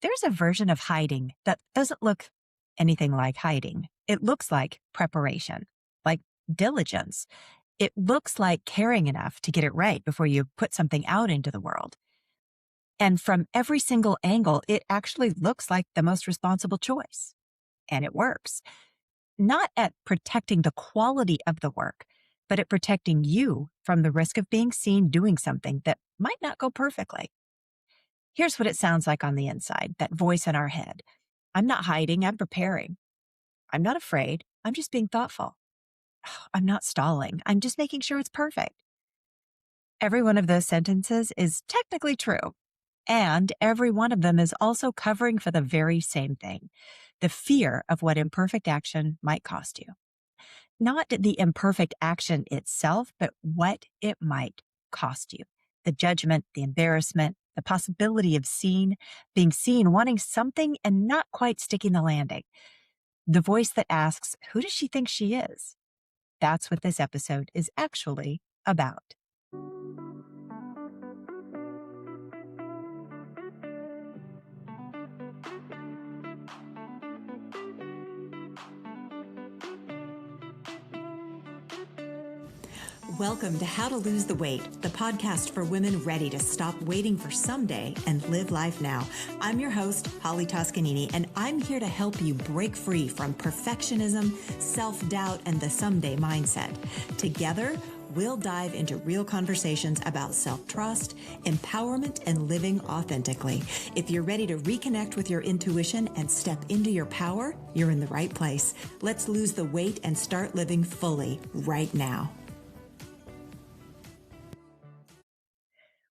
There's a version of hiding that doesn't look anything like hiding. It looks like preparation, like diligence. It looks like caring enough to get it right before you put something out into the world. And from every single angle, it actually looks like the most responsible choice. And it works. Not at protecting the quality of the work, but at protecting you from the risk of being seen doing something that might not go perfectly. Here's what it sounds like on the inside, that voice in our head. I'm not hiding, I'm preparing. I'm not afraid, I'm just being thoughtful. I'm not stalling, I'm just making sure it's perfect. Every one of those sentences is technically true. And every one of them is also covering for the very same thing, the fear of what imperfect action might cost you. Not the imperfect action itself, but what it might cost you. The judgment, the embarrassment, the possibility of being seen, wanting something and not quite sticking the landing. The voice that asks, who does she think she is? That's what this episode is actually about. Welcome to How to Lose the Weight, the podcast for women ready to stop waiting for someday and live life now. I'm your host, Holly Toscanini, and I'm here to help you break free from perfectionism, self-doubt, and the someday mindset. Together, we'll dive into real conversations about self-trust, empowerment, and living authentically. If you're ready to reconnect with your intuition and step into your power, you're in the right place. Let's lose the weight and start living fully right now.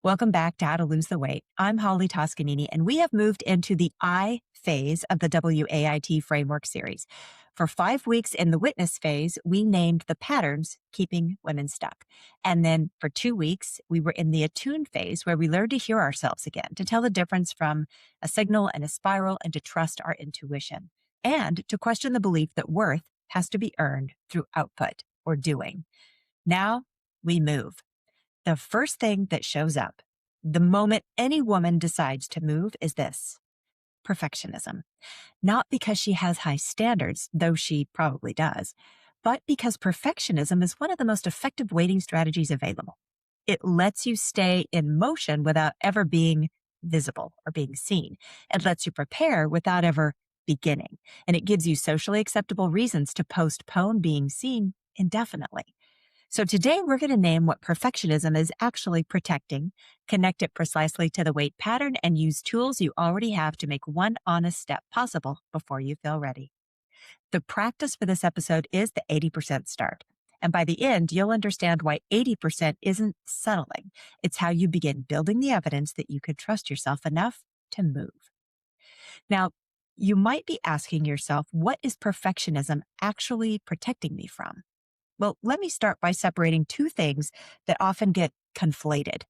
Welcome back to How to Lose the Weight. I'm Holly Toscanini, and we have moved into the I phase of the W.A.I.T framework series. For 5 weeks in the witness phase, we named the patterns keeping women stuck. And then for 2 weeks, we were in the attune phase where we learned to hear ourselves again, to tell the difference from a signal and a spiral, and to trust our intuition, and to question the belief that worth has to be earned through output or doing. Now we move. The first thing that shows up the moment any woman decides to move is this: perfectionism. Not because she has high standards, though she probably does, but because perfectionism is one of the most effective waiting strategies available. It lets you stay in motion without ever being visible or being seen. It lets you prepare without ever beginning. And it gives you socially acceptable reasons to postpone being seen indefinitely. So today we're going to name what perfectionism is actually protecting, connect it precisely to the weight pattern, and use tools you already have to make one honest step possible before you feel ready. The practice for this episode is the 80% start. And by the end, you'll understand why 80% isn't settling. It's how you begin building the evidence that you can trust yourself enough to move. Now, you might be asking yourself, what is perfectionism actually protecting me from? Well, let me start by separating two things that often get conflated: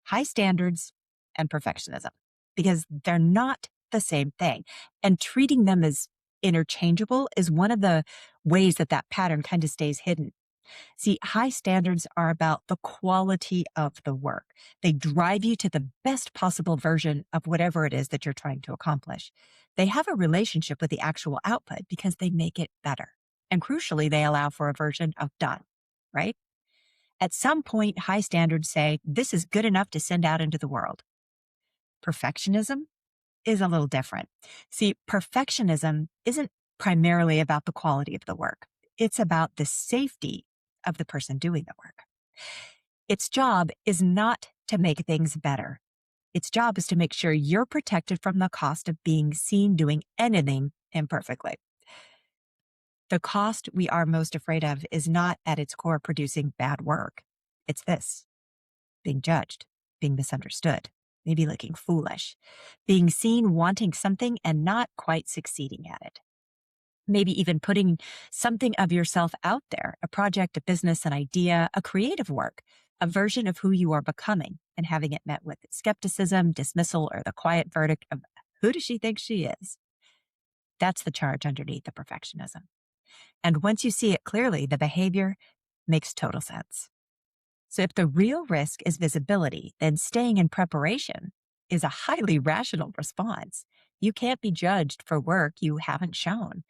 high standards and perfectionism, because they're not the same thing. And treating them as interchangeable is one of the ways that pattern kind of stays hidden. See, high standards are about the quality of the work. They drive you to the best possible version of whatever it is that you're trying to accomplish. They have a relationship with the actual output because they make it better. And crucially, they allow for a version of done, right? At some point, high standards say, this is good enough to send out into the world. Perfectionism is a little different. See, perfectionism isn't primarily about the quality of the work. It's about the safety of the person doing the work. Its job is not to make things better. Its job is to make sure you're protected from the cost of being seen doing anything imperfectly. The cost we are most afraid of is not at its core producing bad work. It's this: being judged, being misunderstood, maybe looking foolish, being seen wanting something and not quite succeeding at it. Maybe even putting something of yourself out there, a project, a business, an idea, a creative work, a version of who you are becoming, and having it met with skepticism, dismissal, or the quiet verdict of, who does she think she is? That's the charge underneath the perfectionism. And once you see it clearly, the behavior makes total sense. So if the real risk is visibility, then staying in preparation is a highly rational response. You can't be judged for work you haven't shown.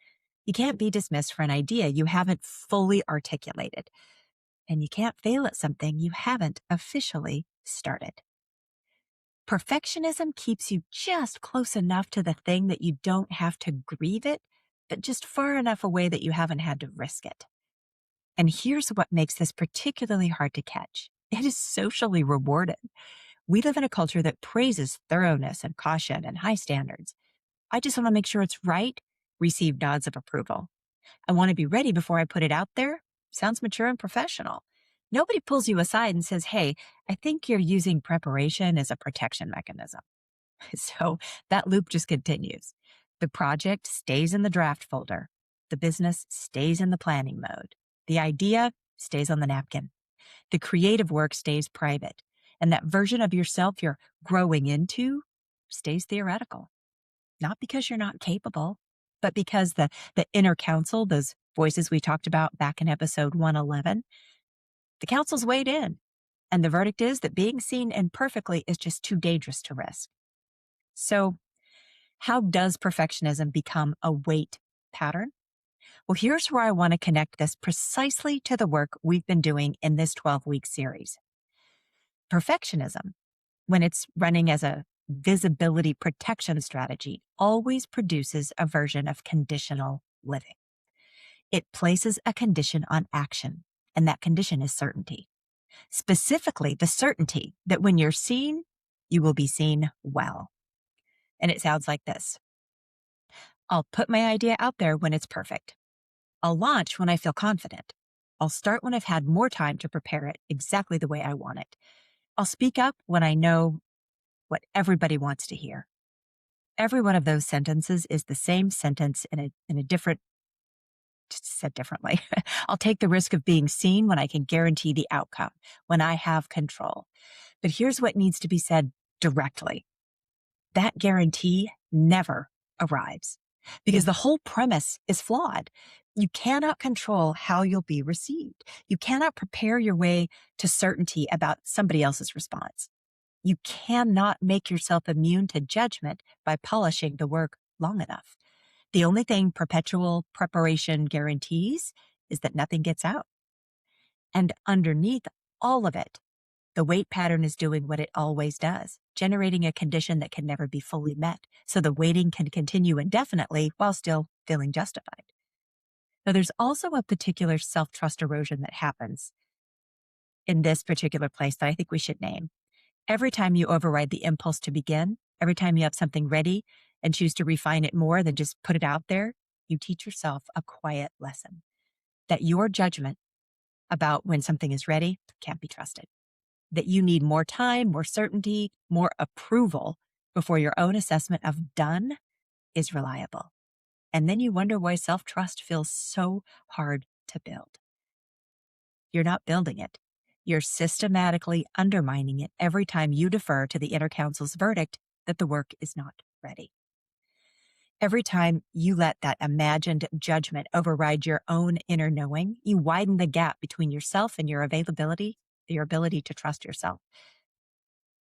You can't be dismissed for an idea you haven't fully articulated. And you can't fail at something you haven't officially started. Perfectionism keeps you just close enough to the thing that you don't have to grieve it, but just far enough away that you haven't had to risk it. And here's what makes this particularly hard to catch. It is socially rewarded. We live in a culture that praises thoroughness and caution and high standards. I just want to make sure it's right, receive nods of approval. I want to be ready before I put it out there. Sounds mature and professional. Nobody pulls you aside and says, hey, I think you're using preparation as a protection mechanism. So that loop just continues. The project stays in the draft folder. The business stays in the planning mode. The idea stays on the napkin. The creative work stays private. And that version of yourself you're growing into stays theoretical. Not because you're not capable, but because the inner counsel, those voices we talked about back in episode 111, the counsel's weighed in. And the verdict is that being seen imperfectly is just too dangerous to risk. So how does perfectionism become a weight pattern? Well, here's where I want to connect this precisely to the work we've been doing in this 12-week series. Perfectionism, when it's running as a visibility protection strategy, always produces a version of conditional living. It places a condition on action, and that condition is certainty. Specifically, the certainty that when you're seen, you will be seen well. And it sounds like this. I'll put my idea out there when it's perfect. I'll launch when I feel confident. I'll start when I've had more time to prepare it exactly the way I want it. I'll speak up when I know what everybody wants to hear. Every one of those sentences is the same sentence in a different, just said differently. I'll take the risk of being seen when I can guarantee the outcome, when I have control. But here's what needs to be said directly. That guarantee never arrives because the whole premise is flawed. You cannot control how you'll be received. You cannot prepare your way to certainty about somebody else's response. You cannot make yourself immune to judgment by polishing the work long enough. The only thing perpetual preparation guarantees is that nothing gets out. And underneath all of it, the weight pattern is doing what it always does, generating a condition that can never be fully met, so the waiting can continue indefinitely while still feeling justified. Now, there's also a particular self-trust erosion that happens in this particular place that I think we should name. Every time you override the impulse to begin, every time you have something ready and choose to refine it more than just put it out there, you teach yourself a quiet lesson that your judgment about when something is ready can't be trusted. That you need more time, more certainty, more approval before your own assessment of done is reliable. And then you wonder why self-trust feels so hard to build. You're not building it. You're systematically undermining it every time you defer to the inner counsel's verdict that the work is not ready. Every time you let that imagined judgment override your own inner knowing, you widen the gap between yourself and your ability to trust yourself.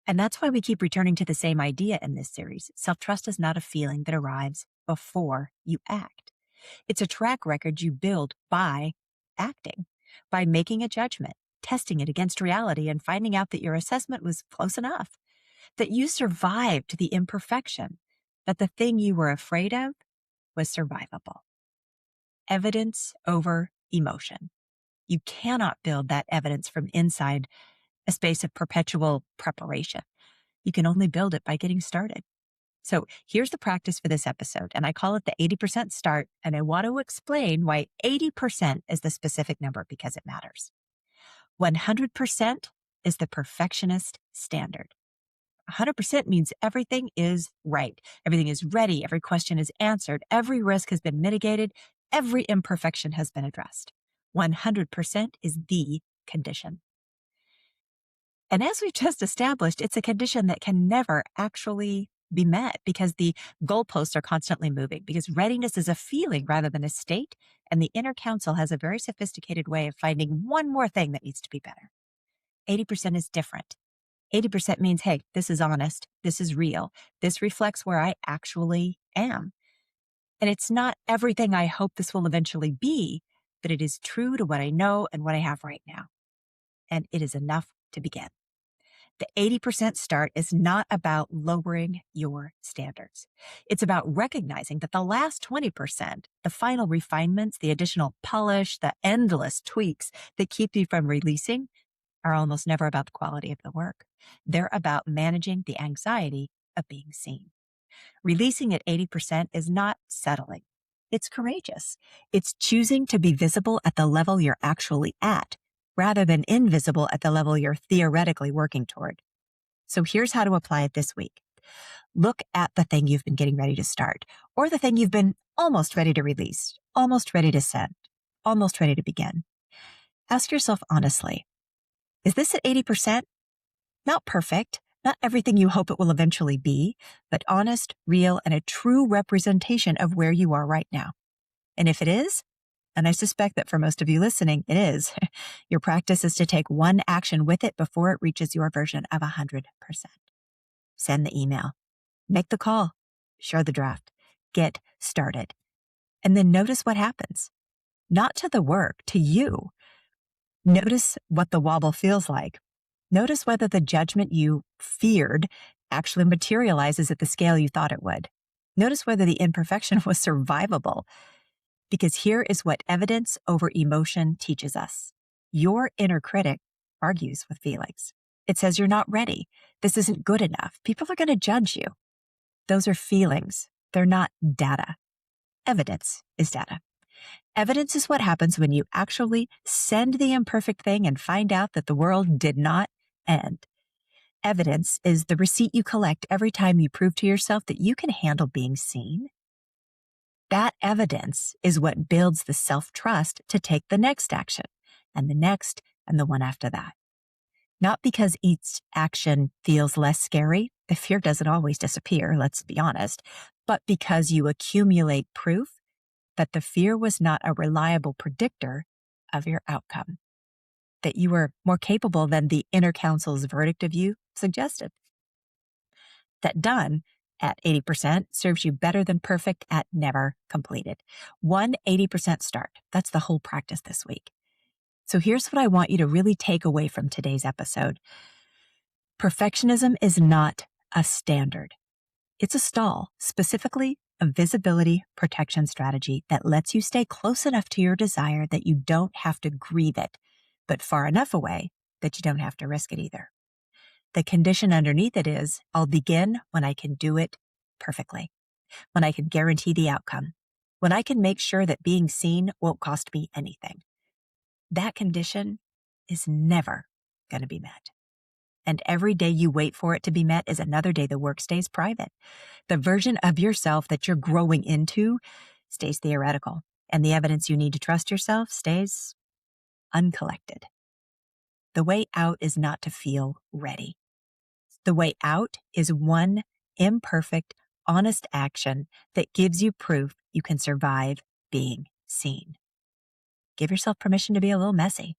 And that's why we keep returning to the same idea in this series. Self-trust is not a feeling that arrives before you act. It's a track record you build by acting, by making a judgment, testing it against reality, and finding out that your assessment was close enough, that you survived the imperfection, that the thing you were afraid of was survivable. Evidence over emotion. You cannot build that evidence from inside a space of perpetual preparation. You can only build it by getting started. So here's the practice for this episode, and I call it the 80% start, and I want to explain why 80% is the specific number because it matters. 100% is the perfectionist standard. 100% means everything is right. Everything is ready. Every question is answered. Every risk has been mitigated. Every imperfection has been addressed. 100% is the condition. And as we've just established, it's a condition that can never actually be met because the goalposts are constantly moving, because readiness is a feeling rather than a state, and the inner counsel has a very sophisticated way of finding one more thing that needs to be better. 80% is different. 80% means, hey, this is honest. This is real. This reflects where I actually am. And it's not everything I hope this will eventually be, but it is true to what I know and what I have right now. And it is enough to begin. The 80% start is not about lowering your standards. It's about recognizing that the last 20%, the final refinements, the additional polish, the endless tweaks that keep you from releasing, are almost never about the quality of the work. They're about managing the anxiety of being seen. Releasing at 80% is not settling. It's courageous. It's choosing to be visible at the level you're actually at, rather than invisible at the level you're theoretically working toward. So here's how to apply it this week. Look at the thing you've been getting ready to start, or the thing you've been almost ready to release, almost ready to send, almost ready to begin. Ask yourself honestly, is this at 80%? Not perfect, not everything you hope it will eventually be, but honest, real, and a true representation of where you are right now. And if it is, and I suspect that for most of you listening, it is, your practice is to take one action with it before it reaches your version of 100%. Send the email, make the call, share the draft, get started, and then notice what happens. Not to the work, to you. Notice what the wobble feels like. Notice whether the judgment you feared actually materializes at the scale you thought it would. Notice whether the imperfection was survivable. Because here is what evidence over emotion teaches us. Your inner critic argues with feelings. It says you're not ready. This isn't good enough. People are going to judge you. Those are feelings. They're not data. Evidence is data. Evidence is what happens when you actually send the imperfect thing and find out that the world did not end. Evidence is the receipt you collect every time you prove to yourself that you can handle being seen. That evidence is what builds the self-trust to take the next action, and the next, and the one after that. Not because each action feels less scary. The fear doesn't always disappear, let's be honest, but because you accumulate proof that the fear was not a reliable predictor of your outcome, that you were more capable than the inner counsel's verdict of you suggested. That done at 80% serves you better than perfect at never completed. 180% start. That's the whole practice this week. So here's what I want you to really take away from today's episode. Perfectionism is not a standard. It's a stall, specifically a visibility protection strategy that lets you stay close enough to your desire that you don't have to grieve it, but far enough away that you don't have to risk it either. The condition underneath it is, I'll begin when I can do it perfectly, when I can guarantee the outcome, when I can make sure that being seen won't cost me anything. That condition is never going to be met. And every day you wait for it to be met is another day the work stays private. The version of yourself that you're growing into stays theoretical, and the evidence you need to trust yourself stays uncollected. The way out is not to feel ready. The way out is one imperfect, honest action that gives you proof you can survive being seen. Give yourself permission to be a little messy.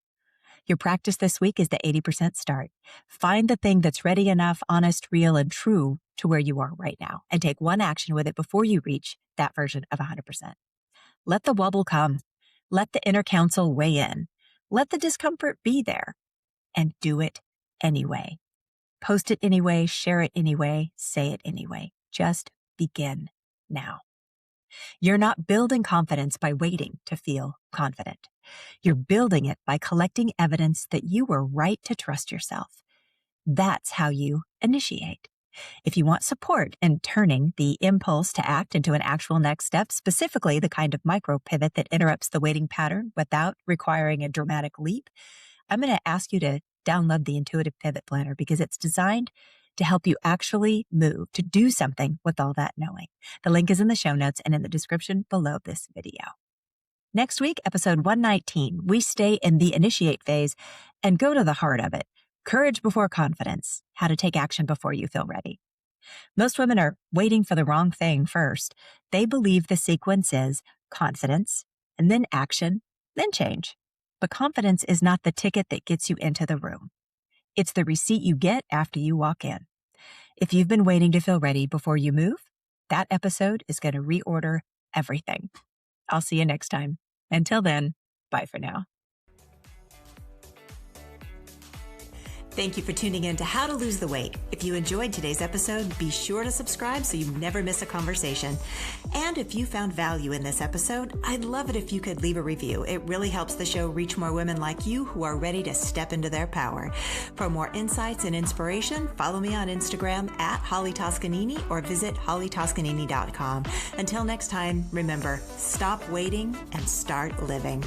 Your practice this week is the 80% start. Find the thing that's ready enough, honest, real, and true to where you are right now, and take one action with it before you reach that version of 100%. Let the wobble come. Let the inner counsel weigh in. Let the discomfort be there, and do it anyway. Post it anyway, share it anyway, say it anyway. Just begin now. You're not building confidence by waiting to feel confident. You're building it by collecting evidence that you were right to trust yourself. That's how you initiate. If you want support in turning the impulse to act into an actual next step, specifically the kind of micro pivot that interrupts the waiting pattern without requiring a dramatic leap, I'm going to ask you to download the Intuitive Pivot Planner because it's designed to help you actually move, to do something with all that knowing. The link is in the show notes and in the description below this video. Next week, episode 119, we stay in the initiate phase and go to the heart of it. Courage before confidence, how to take action before you feel ready. Most women are waiting for the wrong thing first. They believe the sequence is confidence, and then action, then change. But confidence is not the ticket that gets you into the room. It's the receipt you get after you walk in. If you've been waiting to feel ready before you move, that episode is going to reorder everything. I'll see you next time. Until then, bye for now. Thank you for tuning in to How to Lose the Weight. If you enjoyed today's episode, be sure to subscribe so you never miss a conversation. And if you found value in this episode, I'd love it if you could leave a review. It really helps the show reach more women like you who are ready to step into their power. For more insights and inspiration, follow me on Instagram at Holly Toscanini or visit hollytoscanini.com. Until next time, remember, stop waiting and start living.